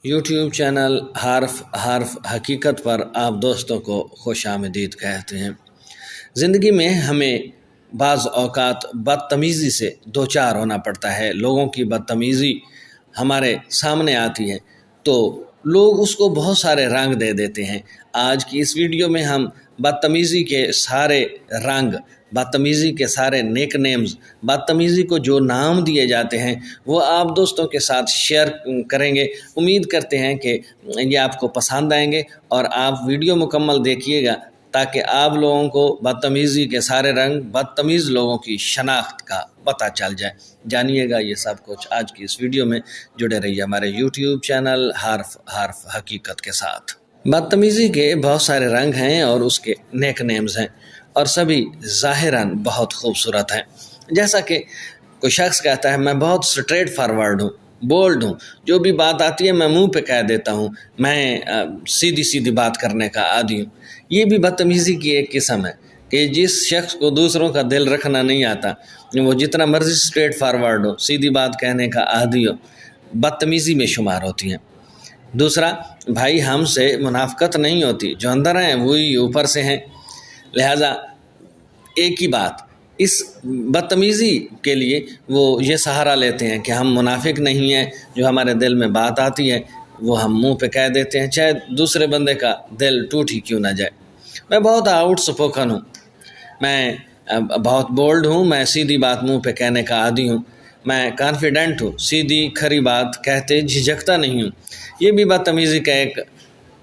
YouTube channel हर्फ हकीकत पर आप दोस्तों को खुश आमदीद कहते हैं। ज़िंदगी में हमें बाज़ औक़ात बदतमीज़ी से दो चार होना पड़ता है। लोगों की बदतमीज़ी हमारे सामने आती है तो लोग उसको बहुत सारे रंग दे देते हैं। आज की इस वीडियो में हम बदतमीज़ी के सारे रंग, बदतमीज़ी के सारे नेक नेम्स, बदतमीज़ी को जो नाम दिए जाते हैं वो आप दोस्तों के साथ शेयर करेंगे। उम्मीद करते हैं कि ये आपको पसंद आएंगे और आप वीडियो मुकम्मल देखिएगा ताकि आप लोगों को बदतमीज़ी के सारे रंग, बदतमीज़ लोगों की शनाख्त का पता चल जाए। जानिएगा ये सब कुछ आज की इस वीडियो में। जुड़े रहिए हमारे यूट्यूब चैनल हर्फ हकीकत के साथ। बदतमीज़ी के बहुत सारे रंग हैं और उसके नेक नेम्स हैं और सभी ज़ाहिरन बहुत खूबसूरत हैं। जैसा कि कोई शख्स कहता है मैं बहुत स्ट्रेट फॉरवर्ड हूँ, बोल्ड हूँ, जो भी बात आती है मैं मुंह पे कह देता हूँ, मैं सीधी सीधी बात करने का आदी हूँ। ये भी बदतमीज़ी की एक किस्म है कि जिस शख्स को दूसरों का दिल रखना नहीं आता, वो जितना मर्जी स्ट्रेट फॉरवर्ड हो, सीधी बात कहने का आदी हो, बदतमीज़ी में शुमार होती हैं। दूसरा, भाई हमसे मुनाफ़कत नहीं होती, जो अंदर हैं वही ऊपर से हैं। लिहाजा एक ही बात, इस बदतमीज़ी के लिए वो ये सहारा लेते हैं कि हम मुनाफिक नहीं हैं, जो हमारे दिल में बात आती है वो हम मुंह पे कह देते हैं, चाहे दूसरे बंदे का दिल टूट ही क्यों ना जाए। मैं बहुत आउट स्पोकन हूँ, मैं बहुत बोल्ड हूँ, मैं सीधी बात मुंह पे कहने का आदी हूँ, मैं कॉन्फिडेंट हूँ, सीधी खरी बात कहते झिझकता नहीं हूँ। ये भी बदतमीज़ी का एक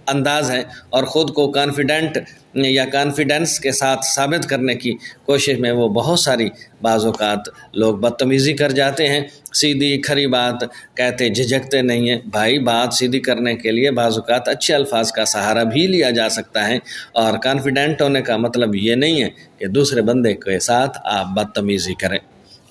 अंदाज़ है और ख़ुद को कॉन्फिडेंट या कॉन्फिडेंस के साथ साबित करने की कोशिश में वो बहुत सारी बाज़ औक़ात लोग बदतमीज़ी कर जाते हैं। सीधी खरी बात कहते झिझकते नहीं हैं। भाई बात सीधी करने के लिए बाज़ औक़ात अच्छे अल्फाज का सहारा भी लिया जा सकता है और कॉन्फिडेंट होने का मतलब ये नहीं है कि दूसरे बंदे के साथ आप बदतमीज़ी करें।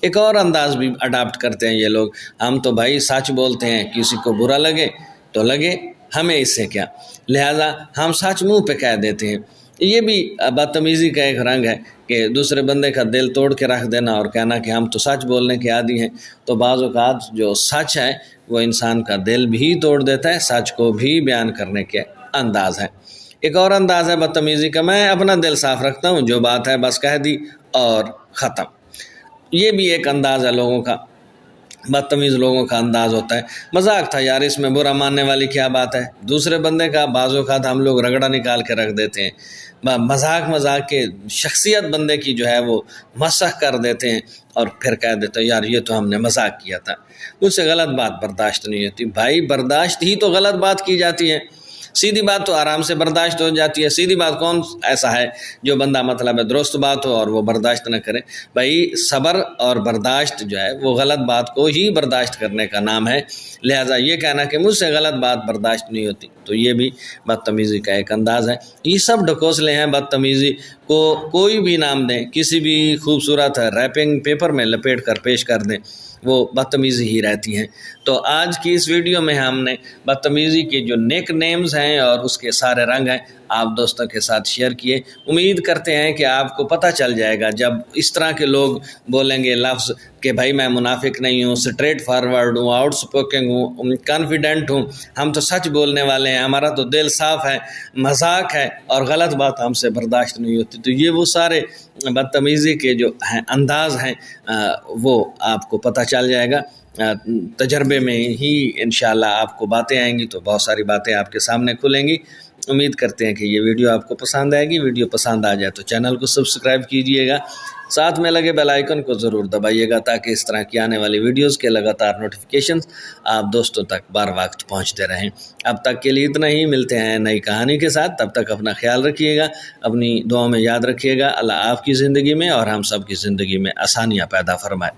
एक और अंदाज़ भी अडाप्ट करते हैं ये लोग, हम तो भाई सच बोलते हैं, किसी को बुरा लगे तो लगे, हमें इससे क्या, लिहाजा हम सच मुंह पे कह देते हैं। ये भी बदतमीज़ी का एक रंग है कि दूसरे बंदे का दिल तोड़ के रख देना और कहना कि हम तो सच बोलने के आदी हैं। तो बाज़ औक़ात जो सच है वो इंसान का दिल भी तोड़ देता है, सच को भी बयान करने के अंदाज़ है। एक और अंदाज़ है बदतमीज़ी का, मैं अपना दिल साफ़ रखता हूँ, जो बात है बस कह दी और ख़त्म। ये भी एक अंदाज़ है लोगों का, बदतमीज़ लोगों का अंदाज़ होता है, मजाक था यार, इसमें बुरा मानने वाली क्या बात है। दूसरे बंदे का बाज़ औक़ात हम लोग रगड़ा निकाल के रख देते हैं, मजाक के शख्सियत बंदे की जो है वो मसख कर देते हैं और फिर कह देते हैं यार ये तो हमने मजाक किया था, मुझसे गलत बात बर्दाश्त नहीं होती। भाई बर्दाश्त ही तो गलत बात की जाती है, सीधी बात तो आराम से बर्दाश्त हो जाती है। सीधी बात कौन ऐसा है जो बंदा मतलब है दुरुस्त बात हो और वो बर्दाश्त न करे। भाई सब्र और बर्दाश्त जो है वो गलत बात को ही बर्दाश्त करने का नाम है। लिहाजा ये कहना कि मुझसे गलत बात बर्दाश्त नहीं होती, तो ये भी बदतमीज़ी का एक अंदाज़ है। ये सब ढकोसले हैं, बदतमीज़ी को कोई भी नाम दें, किसी भी खूबसूरत रैपिंग पेपर में लपेट कर पेश कर दें, वो बदतमीज़ी ही रहती हैं। तो आज की इस वीडियो में हमने बदतमीज़ी के जो नेक नेम्स हैं और उसके सारे रंग हैं आप दोस्तों के साथ शेयर किए। उम्मीद करते हैं कि आपको पता चल जाएगा जब इस तरह के लोग बोलेंगे लफ्ज़ कि भाई मैं मुनाफिक नहीं हूँ, स्ट्रेट फॉरवर्ड हूँ, आउट स्पोकन हूँ, कॉन्फिडेंट हूँ, हम तो सच बोलने वाले हैं, हमारा तो दिल साफ़ है, मजाक है और गलत बात हमसे बर्दाश्त नहीं होती। तो ये वो सारे बदतमीज़ी के जो हैं अंदाज़ हैं वो आपको पता चल जाएगा। तजर्बे में ही इंशाल्लाह आपको बातें आएंगी तो बहुत सारी बातें आपके सामने खुलेंगी। उम्मीद करते हैं कि ये वीडियो आपको पसंद आएगी। वीडियो पसंद आ जाए तो चैनल को सब्सक्राइब कीजिएगा, साथ में लगे बेल आइकन को ज़रूर दबाइएगा ताकि इस तरह की आने वाली वीडियोस के लगातार नोटिफिकेशंस आप दोस्तों तक बार वक्त पहुंचते रहें। अब तक के लिए इतना ही, मिलते हैं नई कहानी के साथ। तब तक अपना ख्याल रखिएगा, अपनी दुआओं में याद रखिएगा। अल्लाह आपकी ज़िंदगी में और हम सब की ज़िंदगी में आसानियाँ पैदा फरमाए।